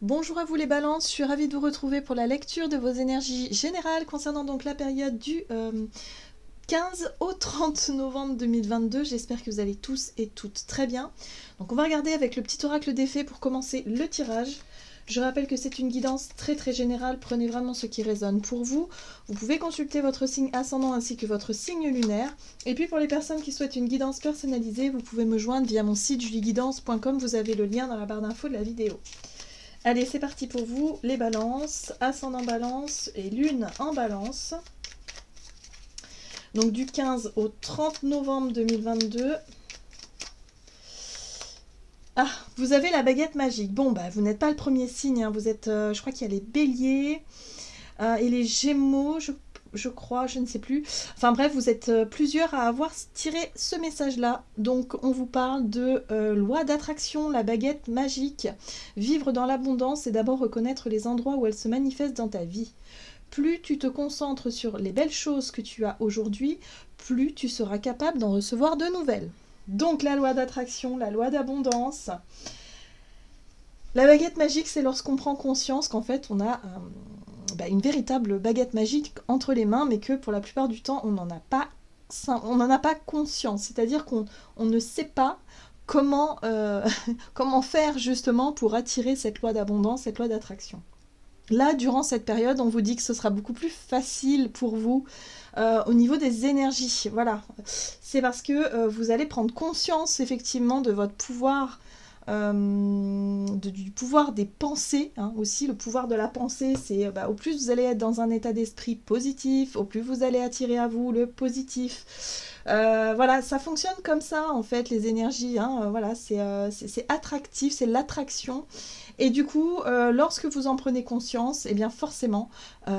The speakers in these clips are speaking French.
Bonjour à vous les balances, je suis ravie de vous retrouver pour la lecture de vos énergies générales concernant donc la période du 15 au 30 novembre 2022. J'espère que vous allez tous et toutes très bien. Donc on va regarder avec le petit oracle des fées pour commencer le tirage. Je rappelle que c'est une guidance très générale, prenez vraiment ce qui résonne pour vous. Vous pouvez consulter votre signe ascendant ainsi que votre signe lunaire. Et puis pour les personnes qui souhaitent une guidance personnalisée, vous pouvez me joindre via mon site julieguidance.com, vous avez le lien dans la barre d'infos de la vidéo. Allez, c'est parti pour vous, les balances, ascendant balance et lune en balance. Donc du 15 au 30 novembre 2022. Ah, vous avez la baguette magique. Bon, bah vous n'êtes pas le premier signe, hein. Vous êtes, je crois qu'il y a les béliers et les gémeaux, je crois, je ne sais plus. Enfin bref, vous êtes plusieurs à avoir tiré ce message-là. Donc on vous parle de loi d'attraction, la baguette magique. Vivre dans l'abondance, c'est d'abord reconnaître les endroits où elle se manifeste dans ta vie. Plus tu te concentres sur les belles choses que tu as aujourd'hui, plus tu seras capable d'en recevoir de nouvelles. Donc la loi d'attraction, la loi d'abondance. La baguette magique, c'est lorsqu'on prend conscience qu'en fait on a une véritable baguette magique entre les mains, mais que pour la plupart du temps on n'en a pas conscience. C'est-à-dire qu'on ne sait pas comment faire justement pour attirer cette loi d'abondance, cette loi d'attraction. Là, durant cette période, on vous dit que ce sera beaucoup plus facile pour vous au niveau des énergies. Voilà, c'est parce que vous allez prendre conscience effectivement de votre pouvoir, du pouvoir des pensées, hein, aussi. Le pouvoir de la pensée, c'est au plus vous allez être dans un état d'esprit positif, au plus vous allez attirer à vous le positif. Voilà, ça fonctionne comme ça en fait, les énergies, hein, voilà, c'est attractif, c'est l'attraction. Et du coup, lorsque vous en prenez conscience, eh bien forcément,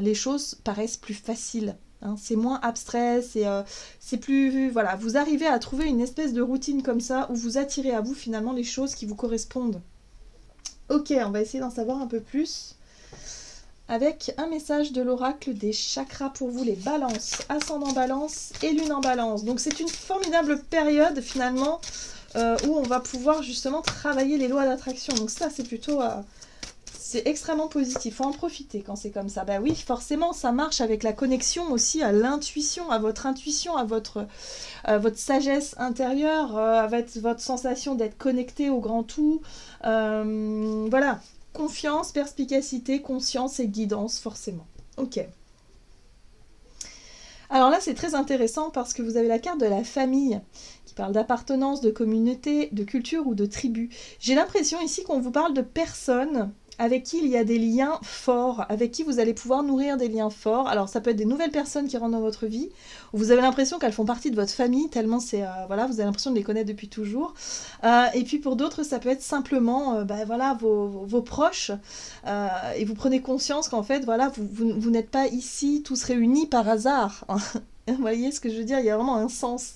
les choses paraissent plus faciles. Hein, c'est moins abstrait, c'est plus... Voilà, vous arrivez à trouver une espèce de routine comme ça où vous attirez à vous finalement les choses qui vous correspondent. Ok, on va essayer d'en savoir un peu plus avec un message de l'oracle des chakras pour vous, les balances, ascendant balance et lune en balance. Donc c'est une formidable période finalement où on va pouvoir justement travailler les lois d'attraction. Donc ça c'est plutôt... c'est extrêmement positif, faut en profiter quand c'est comme ça. Bah oui, forcément, ça marche avec la connexion aussi à l'intuition, à votre intuition, à votre sagesse intérieure, avec votre sensation d'être connecté au grand tout. Voilà, confiance, perspicacité, conscience et guidance, forcément. Ok. Alors là, c'est très intéressant parce que vous avez la carte de la famille qui parle d'appartenance, de communauté, de culture ou de tribu. J'ai l'impression ici qu'on vous parle de personnes avec qui il y a des liens forts, avec qui vous allez pouvoir nourrir des liens forts. Alors ça peut être des nouvelles personnes qui rentrent dans votre vie, où vous avez l'impression qu'elles font partie de votre famille, tellement c'est... voilà, vous avez l'impression de les connaître depuis toujours. Et puis pour d'autres, ça peut être simplement voilà, vos proches, et vous prenez conscience qu'en fait, voilà, vous n'êtes pas ici tous réunis par hasard. Vous voyez ce que je veux dire? Il y a vraiment un sens.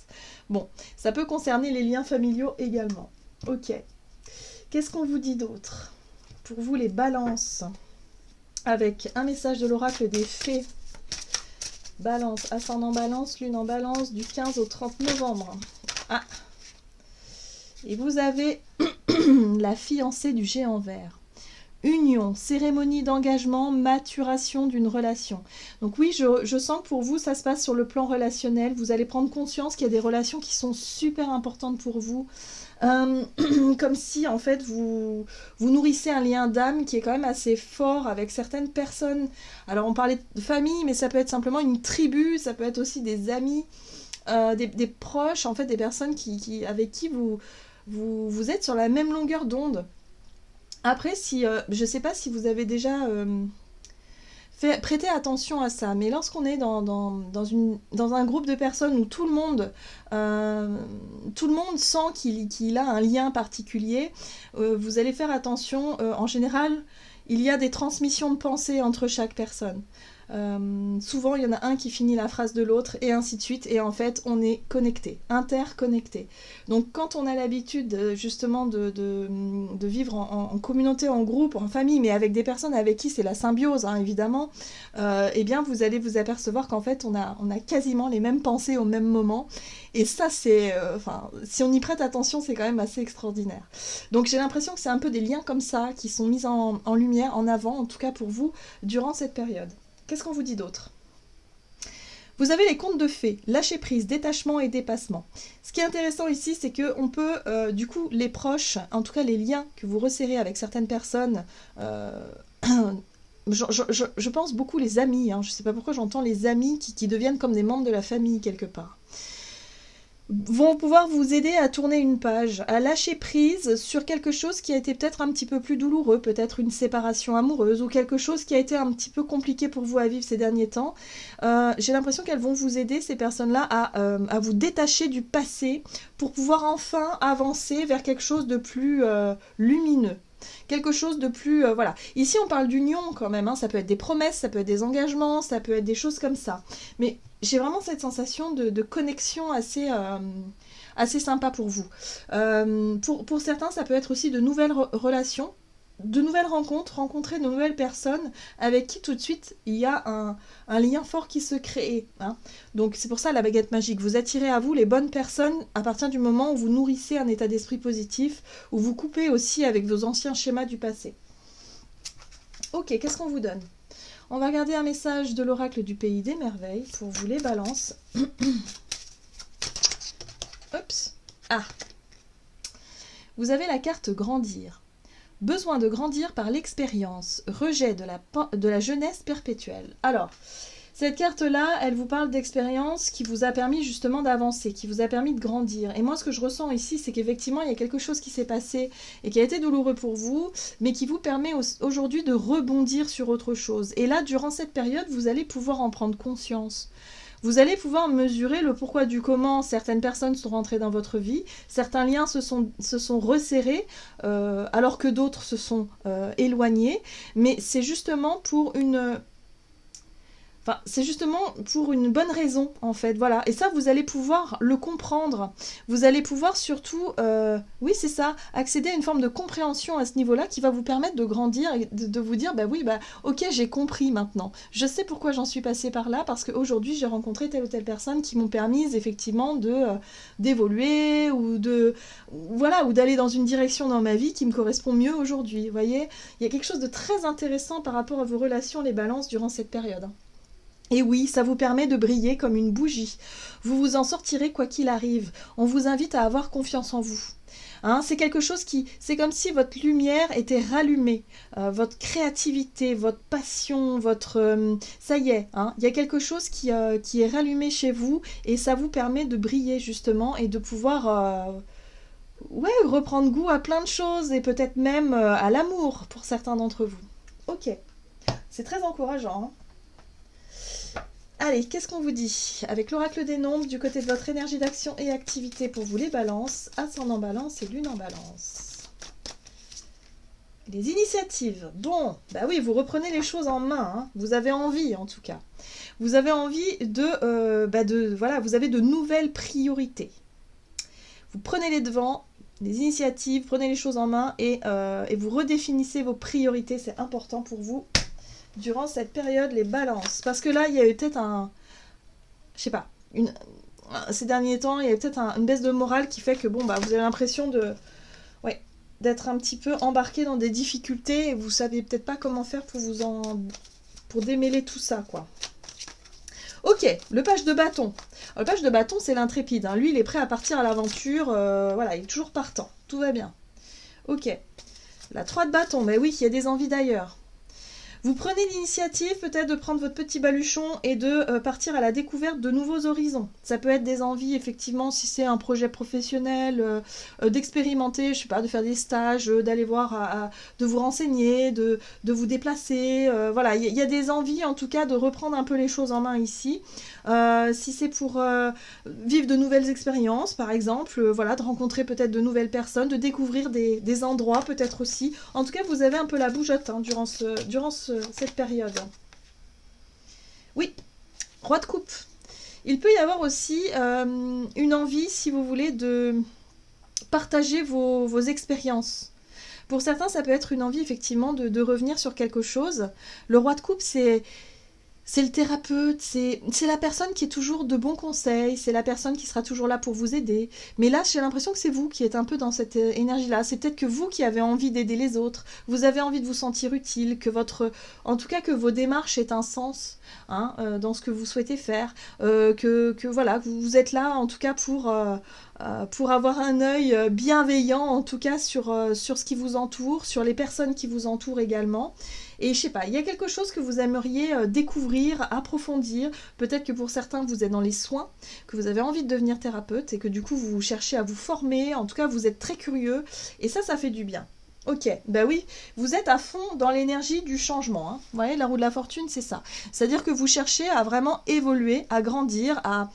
Bon, ça peut concerner les liens familiaux également. Ok. Qu'est-ce qu'on vous dit d'autre? Pour vous, les balances, avec un message de l'oracle des fées. Balance, ascendant balance, lune en balance, du 15 au 30 novembre. Ah. Et vous avez la fiancée du géant vert. Union, cérémonie d'engagement, maturation d'une relation. Donc oui, je sens que pour vous, ça se passe sur le plan relationnel. Vous allez prendre conscience qu'il y a des relations qui sont super importantes pour vous. Comme si, en fait, vous nourrissez un lien d'âme qui est quand même assez fort avec certaines personnes. Alors, on parlait de famille, mais ça peut être simplement une tribu, ça peut être aussi des amis, des proches, en fait, des personnes avec qui vous êtes sur la même longueur d'onde. Après, je ne sais pas si vous avez déjà prêté attention à ça, mais lorsqu'on est dans un groupe de personnes où tout le monde sent qu'il a un lien particulier, vous allez faire attention. En général, il y a des transmissions de pensée entre chaque personne. Souvent, il y en a un qui finit la phrase de l'autre, et ainsi de suite. Et en fait, on est connecté, interconnecté. Donc, quand on a l'habitude, justement, de vivre en communauté, en groupe, en famille, mais avec des personnes avec qui c'est la symbiose, hein, évidemment, eh bien, vous allez vous apercevoir qu'en fait, on a quasiment les mêmes pensées au même moment. Et ça, c'est... si on y prête attention, c'est quand même assez extraordinaire. Donc, j'ai l'impression que c'est un peu des liens comme ça qui sont mis en lumière, en avant, en tout cas pour vous, durant cette période. Qu'est-ce qu'on vous dit d'autre? Vous avez les contes de fées, lâcher prise, détachement et dépassement. Ce qui est intéressant ici, c'est qu'on peut, du coup, les proches, en tout cas les liens que vous resserrez avec certaines personnes, je pense beaucoup les amis, hein, je ne sais pas pourquoi j'entends les amis qui deviennent comme des membres de la famille quelque part, vont pouvoir vous aider à tourner une page, à lâcher prise sur quelque chose qui a été peut-être un petit peu plus douloureux, peut-être une séparation amoureuse ou quelque chose qui a été un petit peu compliqué pour vous à vivre ces derniers temps. J'ai l'impression qu'elles vont vous aider, ces personnes-là, à vous détacher du passé pour pouvoir enfin avancer vers quelque chose de plus lumineux. Quelque chose de plus... voilà. Ici, on parle d'union quand même, hein. Ça peut être des promesses, ça peut être des engagements, ça peut être des choses comme ça. Mais j'ai vraiment cette sensation de connexion assez sympa pour vous. Pour certains, ça peut être aussi de nouvelles relations, de nouvelles rencontres, rencontrer de nouvelles personnes avec qui tout de suite il y a un lien fort qui se crée. Hein. Donc c'est pour ça la baguette magique. Vous attirez à vous les bonnes personnes à partir du moment où vous nourrissez un état d'esprit positif, où vous coupez aussi avec vos anciens schémas du passé. Ok, qu'est-ce qu'on vous donne? On va regarder un message de l'oracle du pays des merveilles pour vous les balances. Oups. Ah. Vous avez la carte grandir. Besoin de grandir par l'expérience. Rejet de la jeunesse perpétuelle. Alors, cette carte-là, elle vous parle d'expérience qui vous a permis justement d'avancer, qui vous a permis de grandir. Et moi, ce que je ressens ici, c'est qu'effectivement, il y a quelque chose qui s'est passé et qui a été douloureux pour vous, mais qui vous permet aujourd'hui de rebondir sur autre chose. Et là, durant cette période, vous allez pouvoir en prendre conscience. Vous allez pouvoir mesurer le pourquoi du comment certaines personnes sont rentrées dans votre vie, certains liens se sont resserrés, alors que d'autres se sont éloignés, mais c'est justement pour une... Enfin, c'est justement pour une bonne raison, en fait, voilà. Et ça, vous allez pouvoir le comprendre. Vous allez pouvoir surtout, oui, c'est ça, accéder à une forme de compréhension à ce niveau-là qui va vous permettre de grandir et de vous dire, bah oui, bah ok, j'ai compris maintenant. Je sais pourquoi j'en suis passée par là, parce qu'aujourd'hui, j'ai rencontré telle ou telle personne qui m'ont permis, effectivement, d'évoluer ou voilà, ou d'aller dans une direction dans ma vie qui me correspond mieux aujourd'hui. Vous voyez, il y a quelque chose de très intéressant par rapport à vos relations, les balances, durant cette période. Et oui, ça vous permet de briller comme une bougie. Vous vous en sortirez quoi qu'il arrive. On vous invite à avoir confiance en vous. Hein, c'est quelque chose qui... C'est comme si votre lumière était rallumée. Votre créativité, votre passion, votre... ça y est, hein, il y a quelque chose qui est rallumé chez vous et ça vous permet de briller justement et de pouvoir... ouais, reprendre goût à plein de choses et peut-être même à l'amour pour certains d'entre vous. Ok, c'est très encourageant, hein. Allez, qu'est-ce qu'on vous dit? Avec l'oracle des nombres, du côté de votre énergie d'action et activité pour vous les balances, ascendant balance et lune en balance. Les initiatives. Bon, bah oui, vous reprenez les choses en main, hein. Vous avez envie en tout cas. Vous avez envie voilà, vous avez de nouvelles priorités. Vous prenez les devants, les initiatives, prenez les choses en main et vous redéfinissez vos priorités, c'est important pour vous. Durant cette période, les balances. Parce que là, il y a eu peut-être je sais pas, ces derniers temps, il y a peut-être une baisse de morale qui fait que, bon, bah, vous avez l'impression d'être un petit peu embarqué dans des difficultés et vous savez peut-être pas comment faire pour démêler tout ça, quoi. Ok, le page de bâton. Alors, le page de bâton, c'est l'intrépide. Hein. Lui, il est prêt à partir à l'aventure. Voilà, il est toujours partant. Tout va bien. Ok. La 3 de bâton. Mais oui, il y a des envies d'ailleurs. Vous prenez l'initiative peut-être de prendre votre petit baluchon et de partir à la découverte de nouveaux horizons. Ça peut être des envies, effectivement, si c'est un projet professionnel, d'expérimenter, je sais pas, de faire des stages, d'aller voir, de vous renseigner, de vous déplacer. Voilà, il y a des envies, en tout cas, de reprendre un peu les choses en main ici. Si c'est pour vivre de nouvelles expériences, par exemple, voilà, de rencontrer peut-être de nouvelles personnes, de découvrir des endroits peut-être aussi. En tout cas, vous avez un peu la bougeotte hein, durant cette période. Oui, roi de coupe. Il peut y avoir aussi une envie, si vous voulez, de partager vos expériences. Pour certains, ça peut être une envie, effectivement, de revenir sur quelque chose. Le roi de coupe, c'est le thérapeute, c'est la personne qui est toujours de bons conseils, c'est la personne qui sera toujours là pour vous aider. Mais là, j'ai l'impression que c'est vous qui êtes un peu dans cette énergie-là. C'est peut-être que vous qui avez envie d'aider les autres, vous avez envie de vous sentir utile, en tout cas que vos démarches aient un sens hein, dans ce que vous souhaitez faire, que voilà, que vous êtes là en tout cas pour avoir un œil bienveillant en tout cas sur ce qui vous entoure, sur les personnes qui vous entourent également. Et je sais pas, il y a quelque chose que vous aimeriez découvrir, approfondir. Peut-être que pour certains, vous êtes dans les soins, que vous avez envie de devenir thérapeute et que du coup, vous cherchez à vous former. En tout cas, vous êtes très curieux et ça fait du bien. Ok, bah oui, vous êtes à fond dans l'énergie du changement. Hein. Vous voyez, la roue de la fortune, c'est ça. C'est-à-dire que vous cherchez à vraiment évoluer, à grandir, à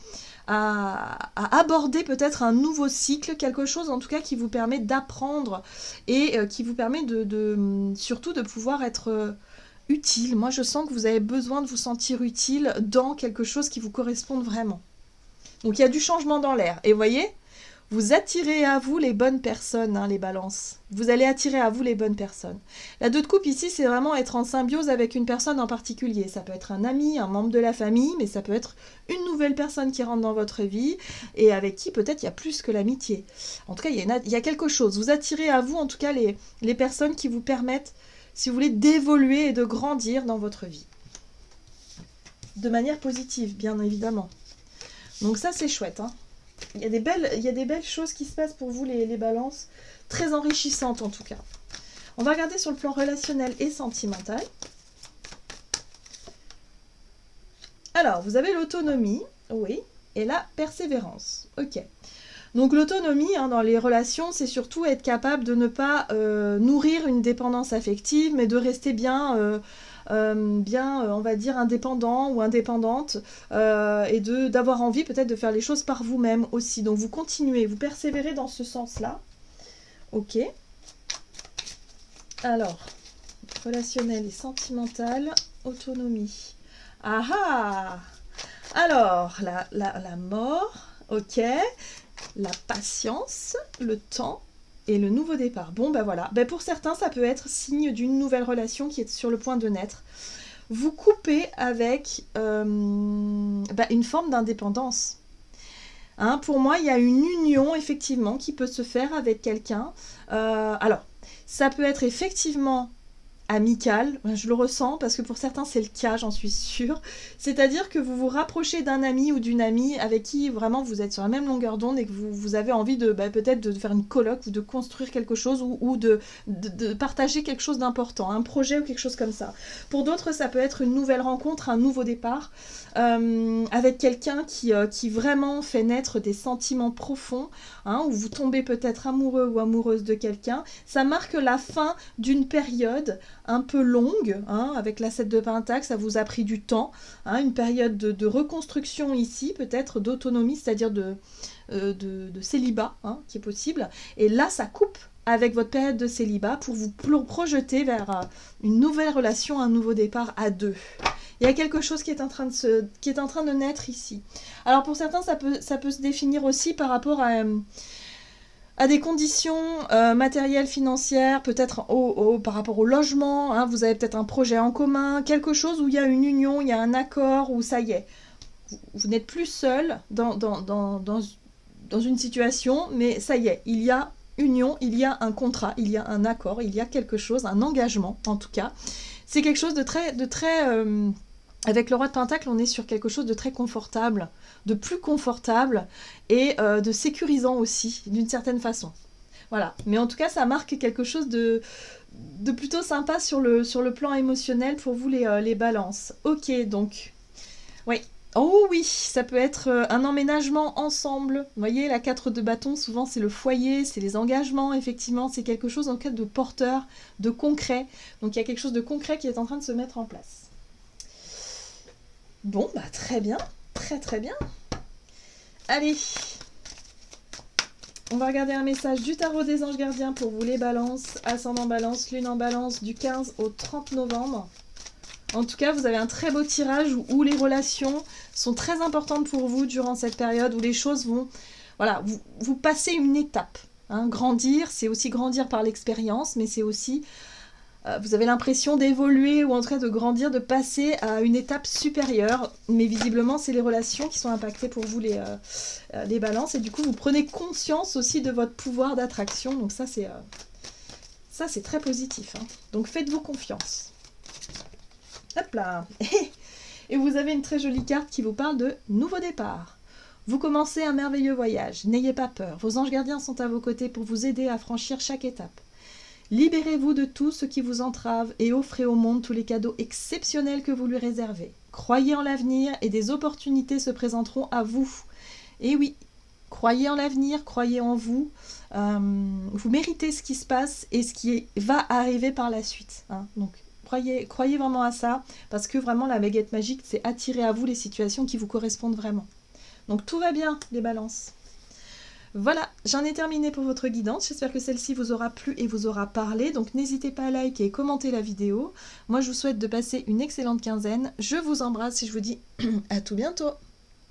aborder peut-être un nouveau cycle, quelque chose en tout cas qui vous permet d'apprendre et qui vous permet surtout de pouvoir être utile. Moi je sens que vous avez besoin de vous sentir utile dans quelque chose qui vous corresponde vraiment. Donc il y a du changement dans l'air. Et vous voyez, vous attirez à vous les bonnes personnes, hein, les balances. Vous allez attirer à vous les bonnes personnes. La 2 de coupe ici, c'est vraiment être en symbiose avec une personne en particulier. Ça peut être un ami, un membre de la famille, mais ça peut être une nouvelle personne qui rentre dans votre vie et avec qui peut-être il y a plus que l'amitié. En tout cas, il y a quelque chose. Vous attirez à vous en tout cas les personnes qui vous permettent, si vous voulez, d'évoluer et de grandir dans votre vie. De manière positive, bien évidemment. Donc ça, c'est chouette, hein. Il y a des belles choses qui se passent pour vous, les balances. Très enrichissantes, en tout cas. On va regarder sur le plan relationnel et sentimental. Alors, vous avez l'autonomie, oui, et la persévérance. Ok. Donc l'autonomie hein, dans les relations, c'est surtout être capable de ne pas nourrir une dépendance affective, mais de rester bien, on va dire, indépendant ou indépendante, et d'avoir envie peut-être de faire les choses par vous-même aussi. Donc vous continuez, vous persévérez dans ce sens-là. Ok. Alors, relationnel et sentimental, autonomie. Ah ah! Alors, la mort, ok. La patience, le temps et le nouveau départ. Bon, ben voilà. Ben pour certains, ça peut être signe d'une nouvelle relation qui est sur le point de naître. Vous coupez avec une forme d'indépendance. Hein, pour moi, il y a une union, effectivement, qui peut se faire avec quelqu'un. Alors, ça peut être effectivement amical, je le ressens parce que pour certains c'est le cas, j'en suis sûre. C'est-à-dire que vous vous rapprochez d'un ami ou d'une amie avec qui vraiment vous êtes sur la même longueur d'onde et que vous avez envie de peut-être de faire une colloque ou de construire quelque chose ou de partager quelque chose d'important, un projet ou quelque chose comme ça. Pour d'autres, ça peut être une nouvelle rencontre, un nouveau départ avec quelqu'un qui vraiment fait naître des sentiments profonds, hein, où vous tombez peut-être amoureux ou amoureuse de quelqu'un. Ça marque la fin d'une période un peu longue, hein, avec la 7 de Pentacle, ça vous a pris du temps, hein, une période de reconstruction ici, peut-être d'autonomie, c'est-à-dire de célibat, hein, qui est possible. Et là, ça coupe avec votre période de célibat pour vous projeter vers une nouvelle relation, un nouveau départ à deux. Il y a quelque chose qui est en train de naître ici. Alors pour certains, ça peut se définir aussi par rapport à des conditions matérielles, financières, peut-être par rapport au logement, hein, vous avez peut-être un projet en commun, quelque chose où il y a une union, il y a un accord, où ça y est, vous n'êtes plus seul dans une situation, mais ça y est, il y a union, il y a un contrat, il y a un accord, il y a quelque chose, un engagement en tout cas. C'est quelque chose de très avec le roi de Pentacle, on est sur quelque chose de très confortable, de plus confortable et de sécurisant aussi, d'une certaine façon. Voilà. Mais en tout cas, ça marque quelque chose de plutôt sympa sur le plan émotionnel pour vous, les balances. Ok, donc, oui. Oh oui, ça peut être un emménagement ensemble. Vous voyez, la 4 de bâton, souvent, c'est le foyer, c'est les engagements, effectivement. C'est quelque chose en cas de porteur, de concret. Donc, il y a quelque chose de concret qui est en train de se mettre en place. Bon, bah très bien, très bien. Allez, on va regarder un message du tarot des anges gardiens pour vous les balances, ascendant balance, lune en balance, du 15 au 30 novembre. En tout cas, vous avez un très beau tirage où les relations sont très importantes pour vous durant cette période, où les choses vont... Voilà, vous passez une étape. Hein. Grandir, c'est aussi grandir par l'expérience, mais c'est aussi... vous avez l'impression d'évoluer ou en tout cas de grandir, de passer à une étape supérieure. Mais visiblement, c'est les relations qui sont impactées pour vous, les balances. Et du coup, vous prenez conscience aussi de votre pouvoir d'attraction. Donc ça, c'est très positif. Hein. Donc faites-vous confiance. Hop là. Et vous avez une très jolie carte qui vous parle de nouveau départ. Vous commencez un merveilleux voyage. N'ayez pas peur. Vos anges gardiens sont à vos côtés pour vous aider à franchir chaque étape. Libérez-vous de tout ce qui vous entrave et offrez au monde tous les cadeaux exceptionnels que vous lui réservez. Croyez en l'avenir et des opportunités se présenteront à vous. Et oui, croyez en l'avenir, croyez en vous. Vous méritez ce qui se passe et ce qui va arriver par la suite. Hein. Donc, croyez vraiment à ça, parce que vraiment la baguette magique, c'est attirer à vous les situations qui vous correspondent vraiment. Donc tout va bien, les balances. Voilà, j'en ai terminé pour votre guidance. J'espère que celle-ci vous aura plu et vous aura parlé. Donc n'hésitez pas à liker et commenter la vidéo. Moi, je vous souhaite de passer une excellente quinzaine. Je vous embrasse et je vous dis à tout bientôt.